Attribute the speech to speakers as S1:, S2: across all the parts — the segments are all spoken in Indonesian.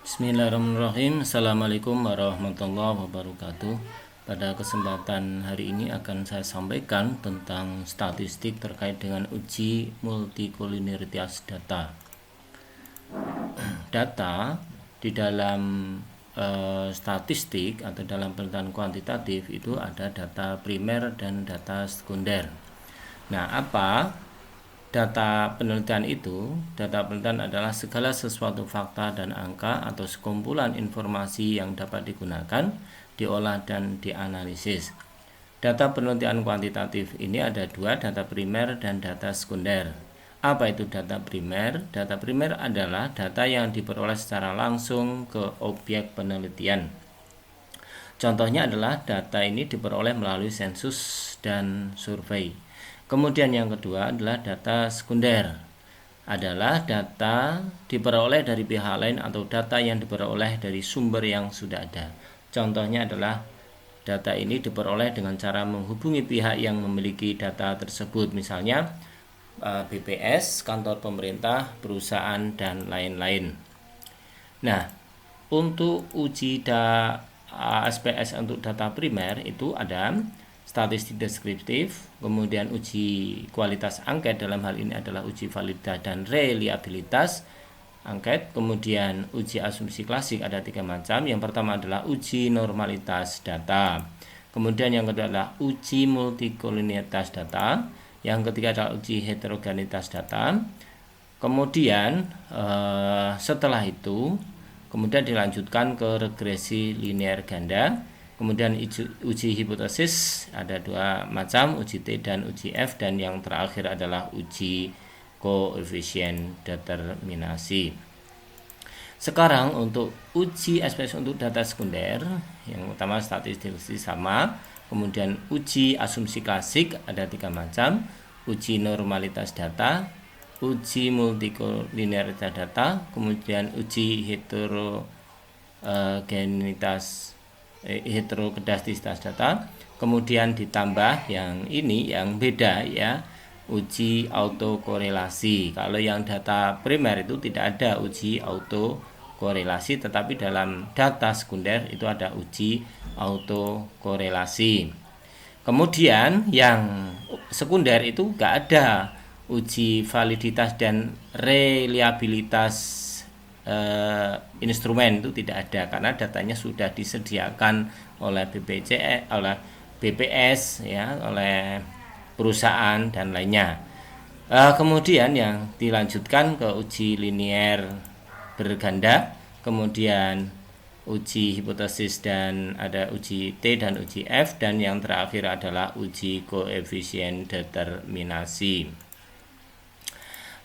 S1: Bismillahirrahmanirrahim. Assalamualaikum warahmatullahi wabarakatuh. Pada kesempatan hari ini akan saya sampaikan tentang statistik terkait dengan uji multikoliniaritas data. Data di dalam statistik atau dalam penelitian kuantitatif itu ada data primer dan data sekunder. Nah, apa data penelitian itu? Data penelitian adalah segala sesuatu fakta dan angka atau sekumpulan informasi yang dapat digunakan, diolah dan dianalisis. Data penelitian kuantitatif ini ada dua, data primer dan data sekunder. Apa itu data primer? Data primer adalah data yang diperoleh secara langsung ke objek penelitian. Contohnya adalah data ini diperoleh melalui sensus dan survei. Kemudian yang kedua adalah data sekunder. Adalah data diperoleh dari pihak lain atau data yang diperoleh dari sumber yang sudah ada. Contohnya adalah data ini diperoleh dengan cara menghubungi pihak yang memiliki data tersebut, misalnya BPS, kantor pemerintah, perusahaan, dan lain-lain. Nah, untuk uji SPS untuk data primer itu ada statistik deskriptif, kemudian uji kualitas angket, dalam hal ini adalah uji validitas dan reliabilitas angket, kemudian uji asumsi klasik ada 3 macam. Yang pertama adalah uji normalitas data, kemudian yang kedua adalah uji multikoliniaritas data, yang ketiga adalah uji heterogenitas data. Kemudian setelah itu kemudian dilanjutkan ke regresi linear ganda. Kemudian uji hipotesis ada 2 macam, uji T dan uji F, dan yang terakhir adalah uji koefisien determinasi. Sekarang untuk uji SPS untuk data sekunder, yang utama statistik sama, kemudian uji asumsi klasik ada 3 macam, uji normalitas data, uji multikoliniaritas data, kemudian uji heterogeneisitas data, kemudian ditambah yang ini yang beda ya, uji autokorelasi. Kalau yang data primer itu tidak ada uji autokorelasi, tetapi dalam data sekunder itu ada uji autokorelasi. Kemudian yang sekunder itu enggak ada uji validitas dan reliabilitas instrumen, itu tidak ada karena datanya sudah disediakan oleh BPS ya, oleh perusahaan dan lainnya. Kemudian yang dilanjutkan ke uji linear berganda, kemudian uji hipotesis, dan ada uji T dan uji F, dan yang terakhir adalah uji koefisien determinasi.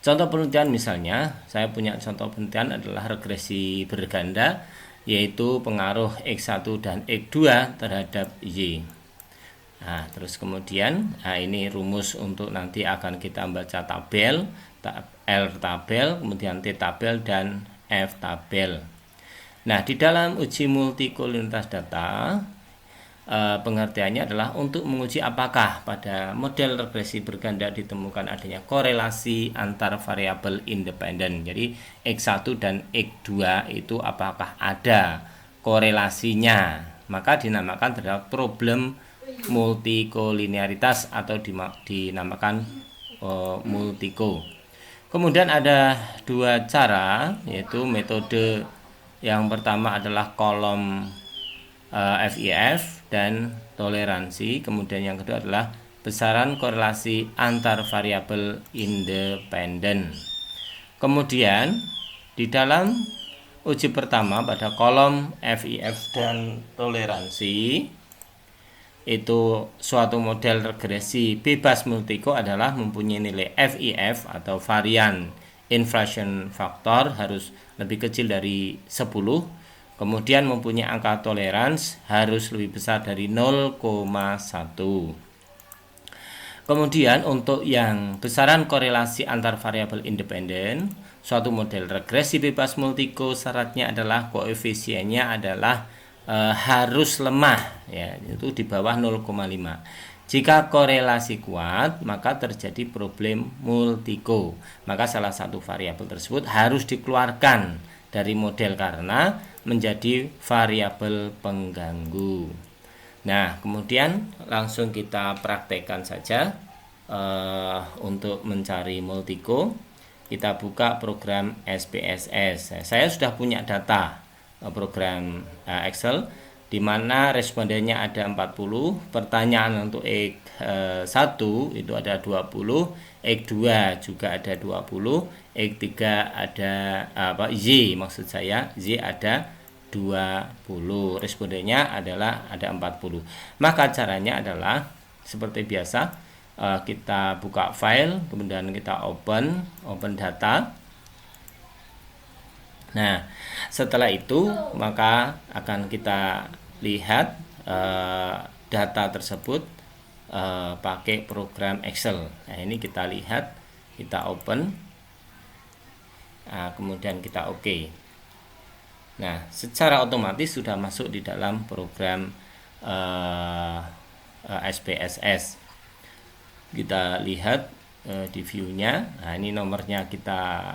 S1: Contoh penelitian misalnya, saya punya contoh penelitian adalah regresi berganda, yaitu pengaruh X1 dan X2 terhadap Y. Nah, terus kemudian, ini rumus untuk nanti akan kita baca tabel, L tabel, kemudian T tabel, dan F tabel. Nah, di dalam uji multikoliniaritas data, pengertiannya adalah untuk menguji apakah pada model regresi berganda ditemukan adanya korelasi antar variabel independen. Jadi X1 dan X2 itu apakah ada korelasinya, maka dinamakan terhadap problem multikoliniaritas atau dinamakan multiko. Kemudian ada 2 cara, yaitu metode yang pertama adalah kolom FIF dan toleransi, kemudian yang kedua adalah besaran korelasi antar variabel independen. Kemudian di dalam uji pertama pada kolom FIF dan toleransi, itu suatu model regresi bebas multiko adalah mempunyai nilai FIF atau varian inflation factor harus lebih kecil dari 10, kemudian mempunyai angka tolerans harus lebih besar dari 0,1. Kemudian untuk yang besaran korelasi antar variabel independen, suatu model regresi bebas multiko syaratnya adalah koefisiennya adalah harus lemah ya, itu di bawah 0,5. Jika korelasi kuat, maka terjadi problem multiko. Maka salah satu variabel tersebut harus dikeluarkan dari model karena menjadi variabel pengganggu. Nah, kemudian langsung kita praktekkan saja untuk mencari multiko. Kita buka program SPSS. Saya sudah punya data program Excel di mana respondennya ada 40, pertanyaan untuk X1 itu ada 20, X2 juga ada 20, X3 ada Z maksud saya, Z ada 20, respondennya adalah ada 40. Maka caranya adalah seperti biasa, kita buka file, kemudian kita open data. Nah, setelah itu maka akan kita lihat data tersebut pakai program Excel. Nah, ini kita lihat, kita open, kemudian kita OK. Nah, secara otomatis sudah masuk di dalam program SPSS. Kita lihat di view-nya. Nah, ini nomornya kita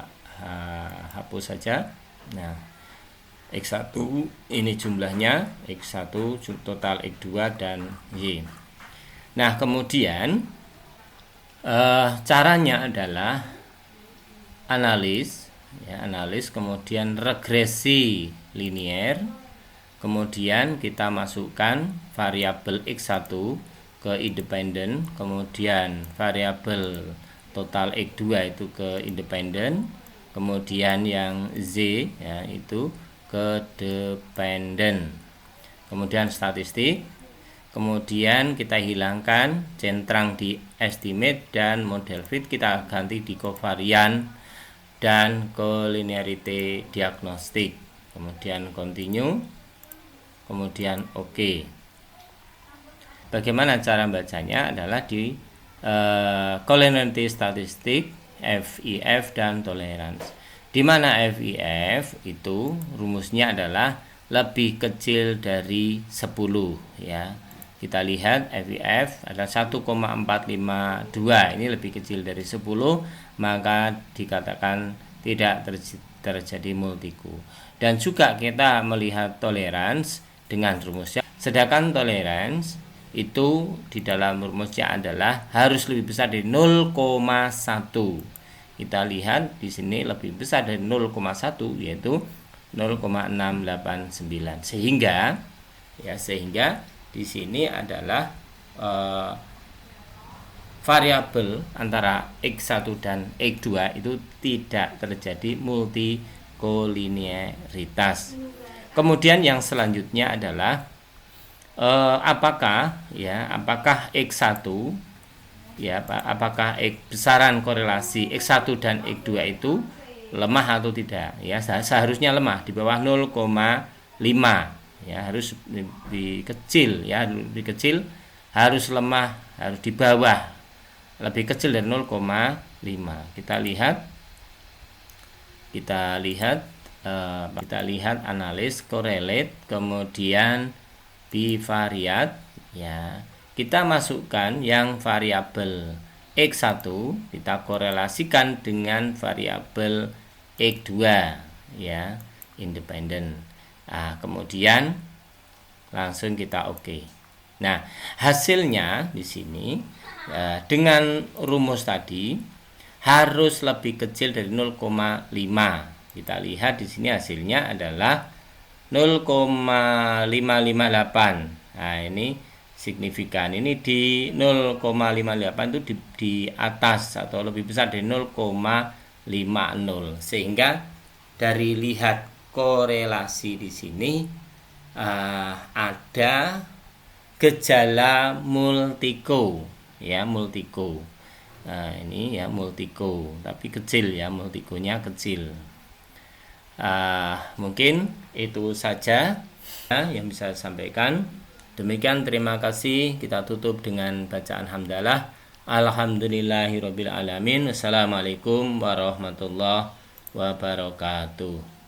S1: hapus saja. Nah, X1 ini jumlahnya, X1 total, X2 dan Y. Nah, kemudian caranya adalah analis, kemudian regresi linier, kemudian kita masukkan variabel X1 ke independen, kemudian variabel total X2 itu ke independen, kemudian yang Z ya itu ke dependen, kemudian statistik, kemudian kita hilangkan centrang di estimate dan model fit, kita ganti di covariant dan collinearity diagnostic, kemudian continue, kemudian OK. Bagaimana cara bacanya adalah di collinearity statistik, FIF dan tolerance, di mana FIF itu rumusnya adalah lebih kecil dari 10 ya. Kita lihat FIF adalah 1,452, ini lebih kecil dari 10, maka dikatakan tidak terjadi multiko. Dan juga kita melihat tolerance dengan rumusnya, sedangkan tolerance itu di dalam rumusnya adalah harus lebih besar dari 0,1. Kita lihat di sini lebih besar dari 0,1 yaitu 0,689. Sehingga di sini adalah variabel antara X1 dan X2 itu tidak terjadi multikolinearitas. Kemudian yang selanjutnya adalah apakah X1 ya, apakah besaran korelasi X1 dan X2 itu lemah atau tidak ya. Seharusnya lemah di bawah 0,5 ya, harus lebih kecil ya, lebih kecil, harus lemah, harus di bawah, lebih kecil dari 0,5. Kita lihat analis, correlate, kemudian bivariat ya. Kita masukkan yang variabel X1, kita korelasikan dengan variabel X2 ya, independen. Nah, kemudian langsung kita OK. Nah, hasilnya di sini dengan rumus tadi harus lebih kecil dari 0,5. Kita lihat di sini hasilnya adalah 0,558. Nah, ini signifikan, ini di 0,58 itu di atas atau lebih besar dari 0,50, sehingga dari lihat korelasi di sini ada gejala multiko ya, multiko. Nah, ini ya multiko, tapi kecil ya, multikonya kecil. Mungkin itu saja yang bisa saya sampaikan. Demikian, terima kasih. Kita tutup dengan bacaan hamdalah. Alhamdulillahirabbil alamin. Wassalamualaikum warahmatullahi wabarakatuh.